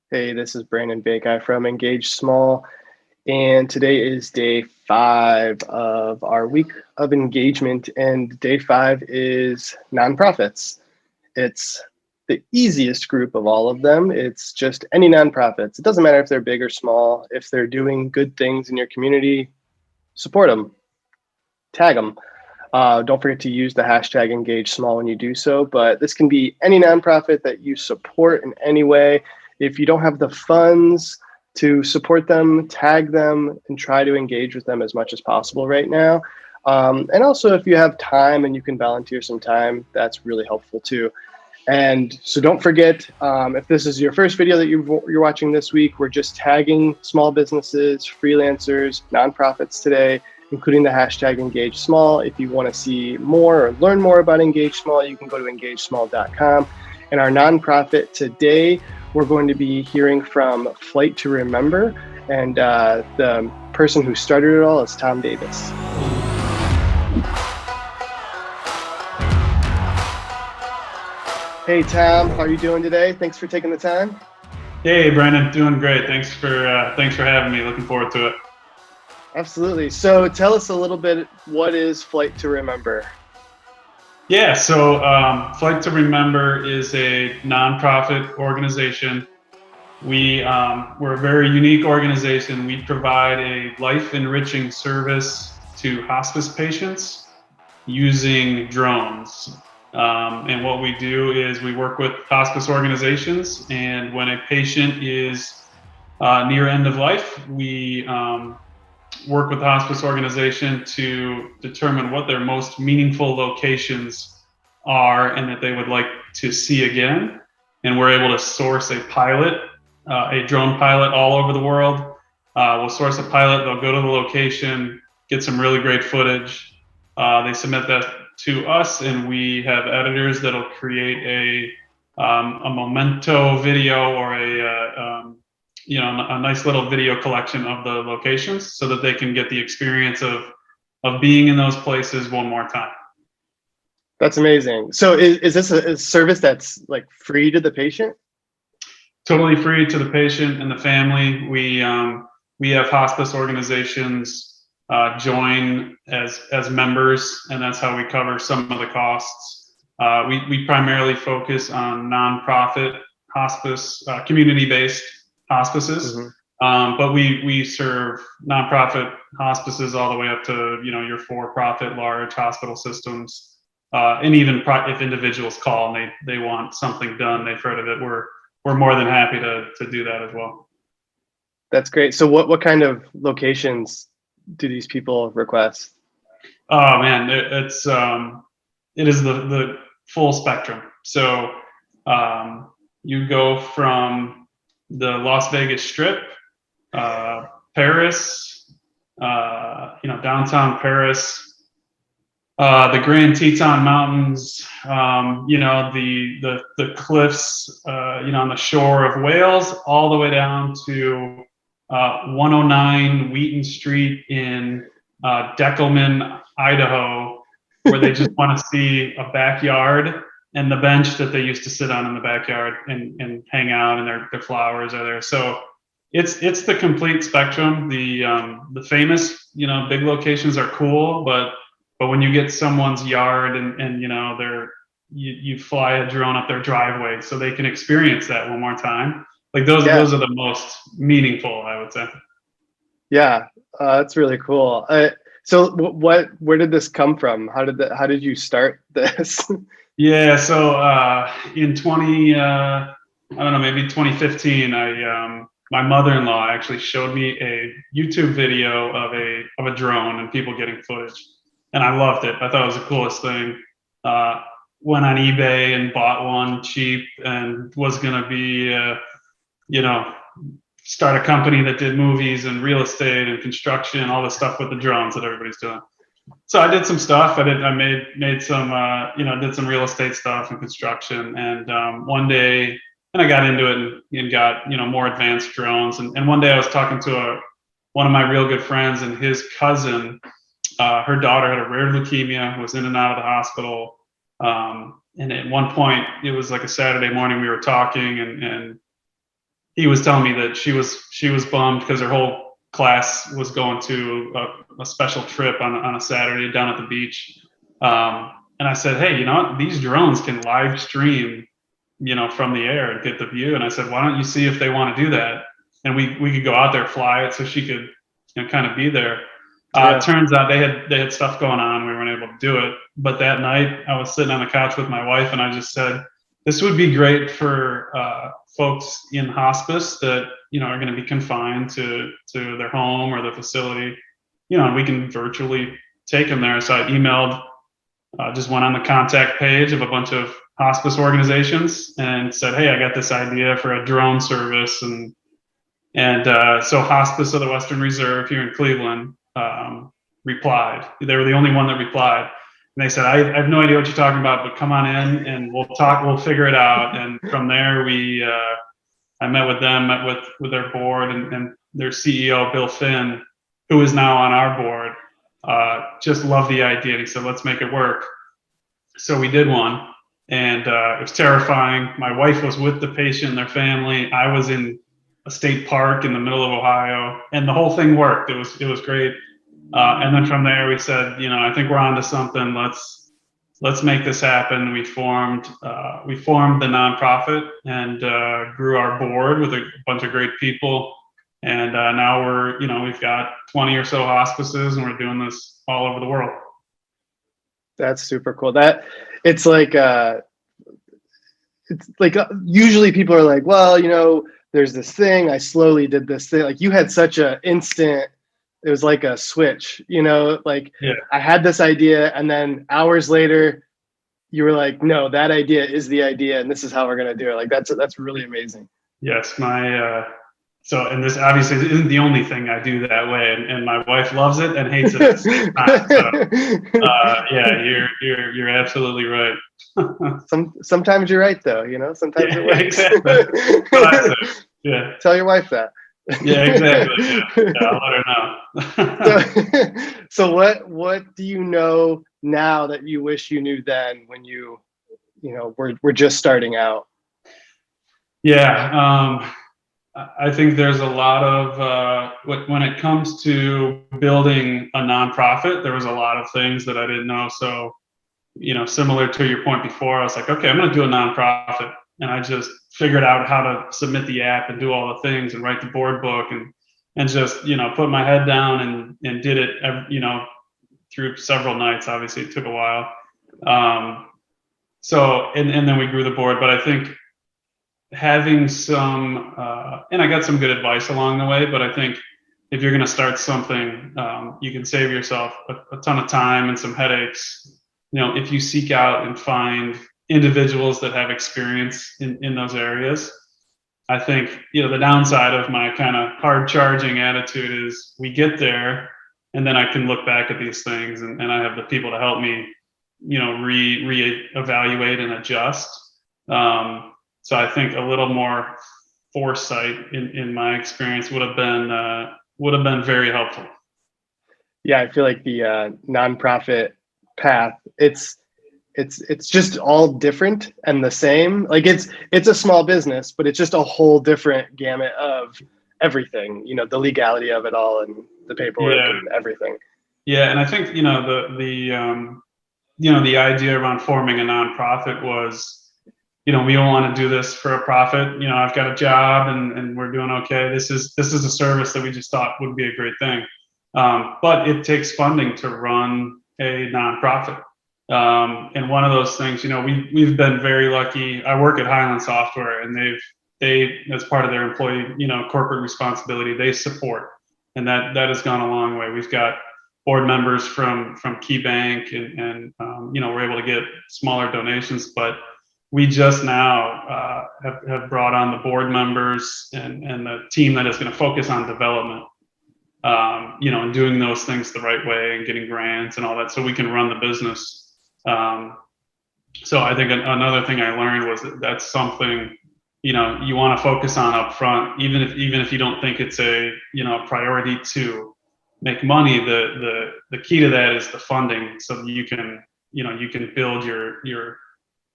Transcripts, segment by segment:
Hey, this is Brandon Bakei from Engage Small, and today is day 5 of our week of engagement, and day 5 is nonprofits. It's the easiest group of all of them. It's just any nonprofits. It doesn't matter if they're big or small. If they're doing good things in your community, support them, tag them. Don't forget to use the hashtag Engage Small when you do so, but this can be any nonprofit that you support in any way. If you don't have the funds to support them, tag them and try to engage with them as much as possible right now. And also, if you have time and you can volunteer some time, that's really helpful too. And so don't forget, if this is your first video that you're watching this week, we're just tagging small businesses, freelancers, nonprofits today, including the hashtag Engage Small. If you want to see more or learn more about Engage Small, you can go to engagesmall.com. And our nonprofit today, we're going to be hearing from Flight to Remember, and the person who started it all is Tom Davis. Hey Tom, how are you doing today? Thanks for taking the time. Hey Brandon, doing great. Thanks for having me. Looking forward to it. Absolutely. So tell us a little bit, what is Flight to Remember? Yeah, so Flight to Remember is a nonprofit organization. We're a very unique organization. We provide a life-enriching service to hospice patients using drones. And what we do is we work with hospice organizations, and when a patient is near end of life, we work with the hospice organization to determine what their most meaningful locations are and that they would like to see again. And we're able to source a pilot, a drone pilot all over the world. We'll source a pilot, they'll go to the location, get some really great footage. They submit that to us, and we have editors that'll create a memento video or a nice little video collection of the locations so that they can get the experience of being in those places one more time. That's amazing. So is this a service that's like free to the patient? Totally free to the patient and the family. We have hospice organizations join as members, and that's how we cover some of the costs. We primarily focus on nonprofit hospice, community-based hospices. Mm-hmm. But we serve nonprofit hospices all the way up to your for-profit large hospital systems, and even if individuals call and they want something done, they've heard of it, we're more than happy to do that as well. That's great. So what kind of locations do these people request? Oh man, it is the full spectrum. So you go from the Las Vegas Strip, Paris, downtown Paris, the Grand Teton Mountains, the cliffs, on the shore of Wales, all the way down to 109 Wheaton Street in Deckelman, Idaho, where they just want to see a backyard and the bench that they used to sit on in the backyard and hang out, and their flowers are there. So it's the complete spectrum. The famous, big locations are cool, but when you get someone's yard and you fly a drone up their driveway so they can experience that one more time. Like those are the most meaningful, I would say. Yeah, that's really cool. So where did this come from? How did you start this? Yeah, so in maybe 2015, my mother-in-law actually showed me a YouTube video of a drone and people getting footage, and I loved it. I thought it was the coolest thing. Went on eBay and bought one cheap and was gonna be start a company that did movies and real estate and construction, all the stuff with the drones that everybody's doing. So I did some stuff. I made some, did some real estate stuff and construction. And one day, and I got into it and got, more advanced drones. And one day I was talking to one of my real good friends, and his cousin, her daughter had a rare leukemia, was in and out of the hospital. And at one point, it was like a Saturday morning, we were talking, and he was telling me that she was bummed because her whole class was going to a special trip on a Saturday down at the beach. And I said, hey, you know what? These drones can live stream, from the air and get the view. And I said, why don't you see if they want to do that? And we could go out there, fly it, so she could, kind of be there. Yeah. Turns out they had stuff going on. We weren't able to do it. But that night, I was sitting on the couch with my wife, and I just said, this would be great for folks in hospice that are going to be confined to their home or the facility. And we can virtually take them there. So I emailed, just went on the contact page of a bunch of hospice organizations and said, hey, I got this idea for a drone service. And so Hospice of the Western Reserve here in Cleveland replied. They were the only one that replied. And they said, I have no idea what you're talking about, but come on in and we'll talk, we'll figure it out. And from there, I met with them, met with their board and their CEO, Bill Finn, who is now on our board, just loved the idea. And he said, let's make it work. So we did one, and it was terrifying. My wife was with the patient and their family. I was in a state park in the middle of Ohio, and the whole thing worked. It was great. And then from there, we said, I think we're onto something. Let's make this happen. We formed the nonprofit and grew our board with a bunch of great people. And now we've got 20 or so hospices, and we're doing this all over the world. That's super cool. It's like usually people are like, well, there's this thing, I slowly did this thing. Like you had such a instant, it was like a switch, like Yeah. I had this idea and then hours later you were like, no, that idea is the idea and this is how we're going to do it. Like that's really amazing. Yes. And this obviously isn't the only thing I do that way, and my wife loves it and hates it at the same time. So, yeah, you're absolutely right. Sometimes you're right though, sometimes it works. Exactly. Yeah. Tell your wife that. Yeah, exactly. Yeah, I'll let her know. So what do you know now that you wish you knew then when we're just starting out? Yeah. I think there's a lot of when it comes to building a nonprofit, there was a lot of things that I didn't know. So, similar to your point before, I was like, okay, I'm going to do a nonprofit, and I just figured out how to submit the app and do all the things and write the board book and just put my head down and did it through several nights. Obviously, it took a while. So and then we grew the board, but I think having some and I got some good advice along the way, but I think if you're going to start something, you can save yourself a ton of time and some headaches if you seek out and find individuals that have experience in those areas. I think the downside of my kind of hard charging attitude is we get there and then I can look back at these things and I have the people to help me re-evaluate and adjust. So I think a little more foresight in my experience would have been very helpful. Yeah, I feel like the nonprofit path, it's just all different and the same. Like it's a small business, but it's just a whole different gamut of everything. The legality of it all and the paperwork and everything. Yeah, and I think the idea around forming a nonprofit was, we don't want to do this for a profit. I've got a job and we're doing okay. This is a service that we just thought would be a great thing. But it takes funding to run a nonprofit. And one of those things, we've been very lucky. I work at Highland Software, and they as part of their employee, corporate responsibility, they support, and that has gone a long way. We've got board members from KeyBank, and we're able to get smaller donations, but we just now have brought on the board members and the team that is going to focus on development, and doing those things the right way and getting grants and all that, so we can run the business. So I think another thing I learned was that's something you want to focus on up front, even if you don't think it's a priority to make money. The key to that is the funding, so that you can build your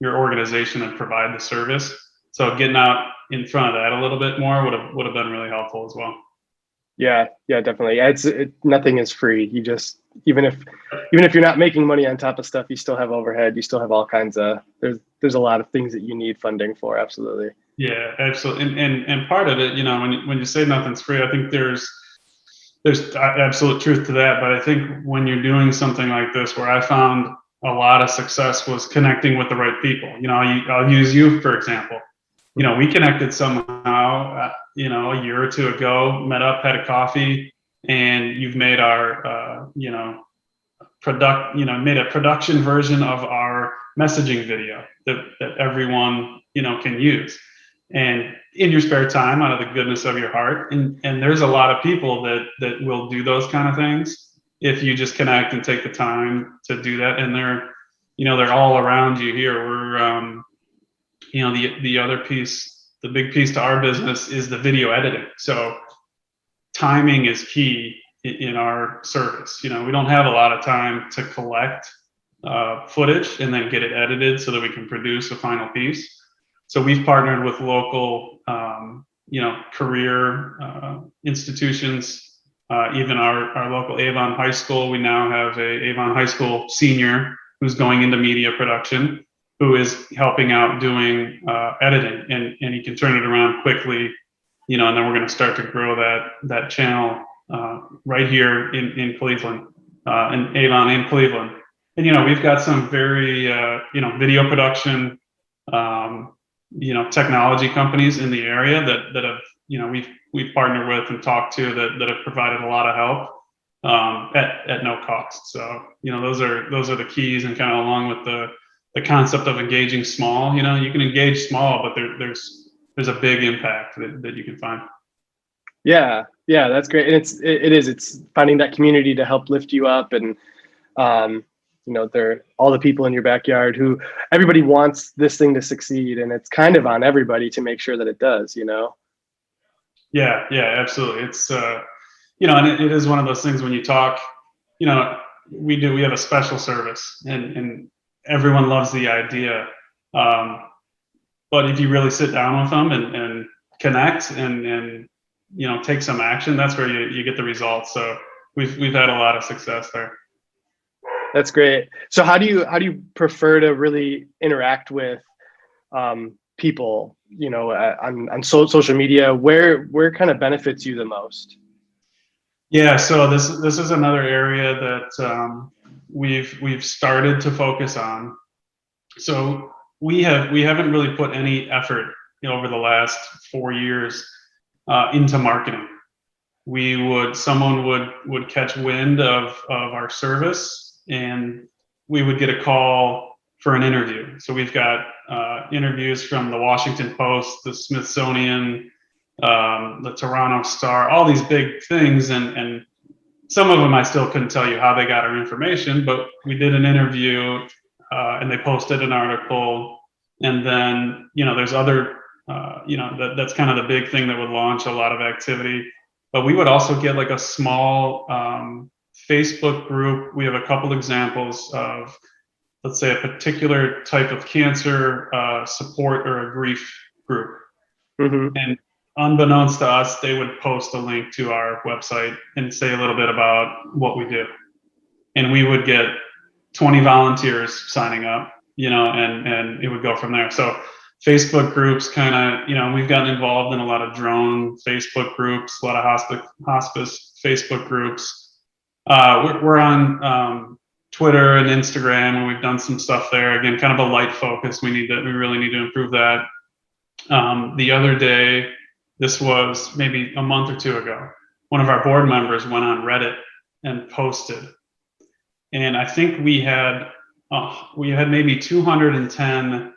organization and provide the service. So getting out in front of that a little bit more would have been really helpful as well. Yeah, definitely. Yeah, nothing is free. You just even if you're not making money on top of stuff, you still have overhead. You still have all kinds of there's a lot of things that you need funding for. Absolutely. Yeah, absolutely. And part of it, when you say nothing's free, I think there's absolute truth to that. But I think when you're doing something like this, where I found a lot of success was connecting with the right people. I'll use you for example. We connected somehow, a year or two ago, met up, had a coffee, and you've made our, made a production version of our messaging video that everyone, can use. And in your spare time, out of the goodness of your heart. And there's a lot of people that will do those kind of things if you just connect and take the time to do that. And they're all around you here. We're, the other piece, the big piece to our business is the video editing. So timing is key in our service. We don't have a lot of time to collect footage and then get it edited so that we can produce a final piece. So we've partnered with local, career institutions, even our local Avon High School. We now have a Avon High School senior who's going into media production, who is helping out doing editing, and he can turn it around quickly, and then we're going to start to grow that channel right here in Cleveland, in Avon in Cleveland. And we've got some very video production technology companies in the area that have we've partnered with and talked to that have provided a lot of help at no cost. So those are the keys, and kind of along with the concept of engaging small. You can engage small, but there's a big impact that you can find. Yeah, that's great. And it's finding that community to help lift you up, and they're all the people in your backyard who everybody wants this thing to succeed, and it's kind of on everybody to make sure that it does. Yeah, absolutely. It's and it is one of those things when you talk, we have a special service, and everyone loves the idea. But if you really sit down with them and connect and take some action, that's where you get the results. So we've had a lot of success there. That's great. So how do you prefer to really interact with people, on social media? Where kind of benefits you the most? Yeah, so this is another area that we've started to focus on. So we haven't really put any effort over the last 4 years into marketing. Someone would catch wind of our service, and we would get a call for an interview. So we've got interviews from the Washington Post, the Smithsonian, the Toronto Star, all these big things, and some of them I still couldn't tell you how they got our information, but we did an interview, and they posted an article, and then there's other that's kind of the big thing that would launch a lot of activity. But we would also get like a small Facebook group. We have a couple examples of, let's say, a particular type of cancer support or a grief group. Mm-hmm. And unbeknownst to us, they would post a link to our website and say a little bit about what we do. And we would get 20 volunteers signing up, and it would go from there. So Facebook groups kind of, we've gotten involved in a lot of drone Facebook groups, a lot of hospice Facebook groups. We're on Twitter and Instagram, and we've done some stuff there. Again, kind of a light focus. We really need to improve that. The other day, this was maybe a month or two ago, one of our board members went on Reddit and posted, and I think we had maybe 210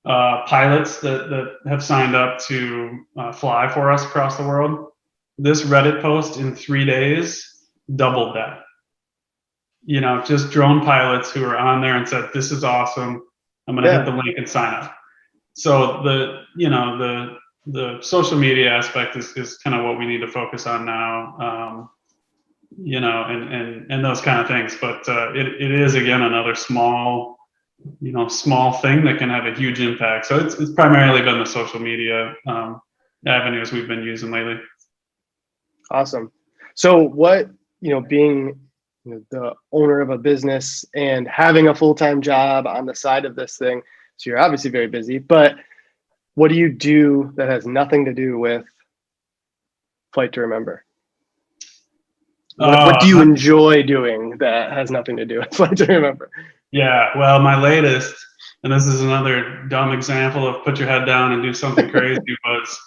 pilots that have signed up to fly for us across the world. This Reddit post in 3 days doubled that. Just drone pilots who are on there and said, "This is awesome. I'm going to hit the link and sign up." So the social media aspect is kind of what we need to focus on now, and those kind of things. But it is, again, another small small thing that can have a huge impact. So it's primarily been the social media avenues we've been using lately. Awesome. So what, being the owner of a business and having a full-time job on the side of this thing, so you're obviously very busy, but what do you do that has nothing to do with Flight to Remember? What do you enjoy doing that has nothing to do with Flight to Remember? Yeah, well, my latest, and this is another dumb example of put your head down and do something crazy, was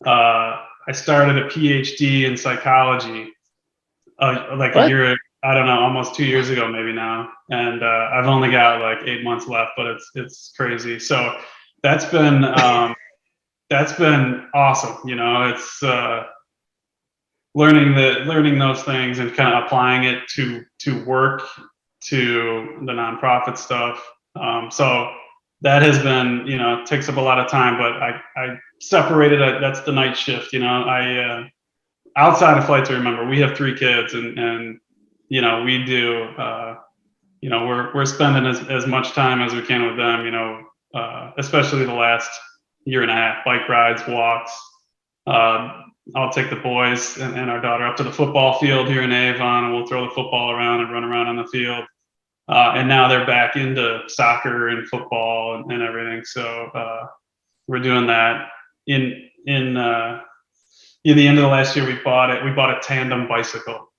I started a PhD in psychology like What? a year, I don't know, almost 2 years ago maybe now, and I've only got like 8 months left, but it's crazy. So that's been awesome. It's learning those things and kind of applying it to work, to the nonprofit stuff. So that has been, takes up a lot of time, but I separated it. That's the night shift. I outside of Flight to Remember, we have 3 kids, and we do. We're spending as much time as we can with them. Especially the last year and a half, bike rides, walks. I'll take the boys and our daughter up to the football field here in Avon, and we'll throw the football around and run around on the field. And now they're back into soccer and football and everything. So we're doing that. In the end of the last year, we bought a tandem bicycle,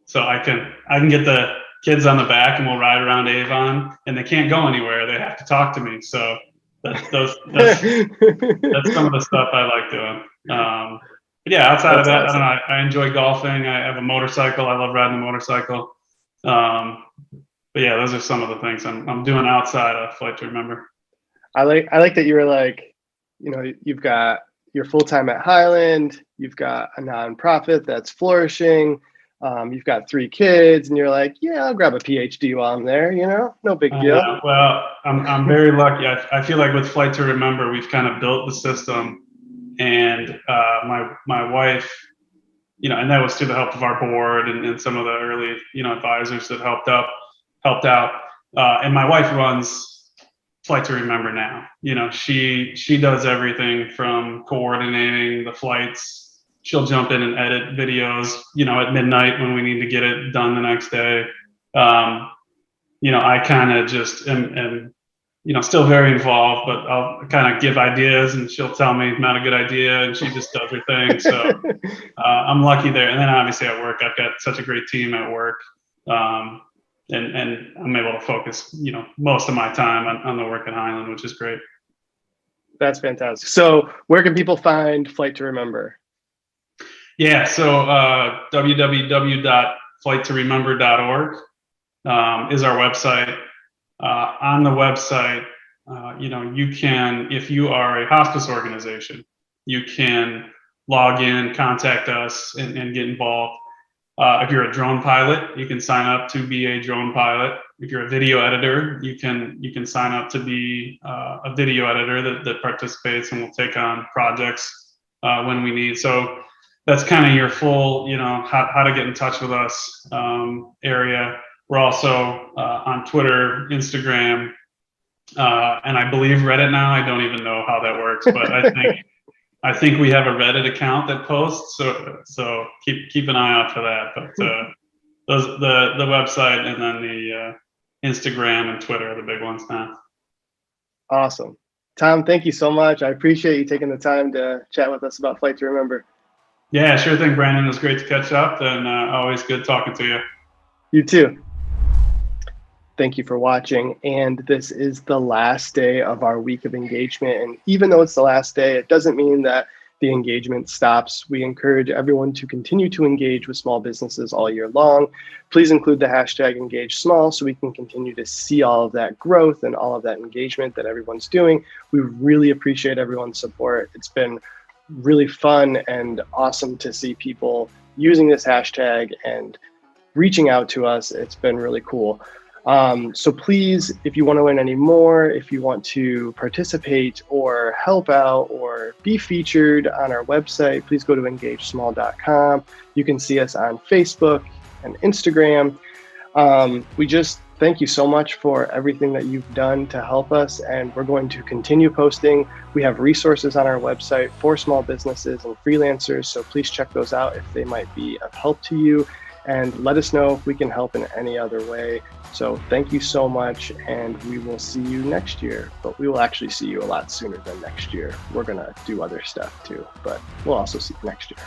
so I can get the kids on the back and we'll ride around Avon, and they can't go anywhere. They have to talk to me. So that's some of the stuff I like doing. But yeah, outside of that, awesome. I don't know. I enjoy golfing. I have a motorcycle. I love riding a motorcycle. But yeah, those are some of the things I'm doing outside of Flight to Remember. I like that you were like, you're full-time at Highland, you've got a nonprofit that's flourishing, you've got 3 kids, and you're like, yeah, I'll grab a PhD while I'm there, no big deal. Well, I'm very lucky. I feel like with Flight to Remember, we've kind of built the system, and my wife, and that was through the help of our board and some of the early, advisors that helped out. And my wife runs Flight to Remember now. She does everything from coordinating the flights. She'll jump in and edit videos, at midnight when we need to get it done the next day. I kind of just am still very involved, but I'll kind of give ideas and she'll tell me not a good idea, and she just does her thing. So I'm lucky there. And then obviously at work, I've got such a great team at work. And I'm able to focus, most of my time on the work at Highland, which is great. That's fantastic. So where can people find Flight to Remember? Yeah, so www.flighttoremember.org is our website. On the website, you can, if you are a hospice organization, you can log in, contact us, and get involved. If you're a drone pilot, you can sign up to be a drone pilot. If you're a video editor, you can sign up to be a video editor that participates and will take on projects when we need. So that's kind of your full, how to get in touch with us area. We're also on Twitter, Instagram, and I believe Reddit now. I don't even know how that works, but I think we have a Reddit account that posts, so keep an eye out for that. But the website and then the Instagram and Twitter are the big ones now. Awesome. Tom, thank you so much. I appreciate you taking the time to chat with us about Flight to Remember. Yeah, sure thing, Brandon. It was great to catch up, and always good talking to you. You too. Thank you for watching. And this is the last day of our week of engagement. And even though it's the last day, it doesn't mean that the engagement stops. We encourage everyone to continue to engage with small businesses all year long. Please include the hashtag #EngageSmall so we can continue to see all of that growth and all of that engagement that everyone's doing. We really appreciate everyone's support. It's been really fun and awesome to see people using this hashtag and reaching out to us. It's been really cool. So please, if you want to learn any more, if you want to participate or help out or be featured on our website, please go to engagesmall.com. You can see us on Facebook and Instagram. We just thank you so much for everything that you've done to help us, and we're going to continue posting. We have resources on our website for small businesses and freelancers, so please check those out if they might be of help to you, and let us know if we can help in any other way. So thank you so much, and we will see you next year. But we will actually see you a lot sooner than next year. We're going to do other stuff too, but we'll also see you next year.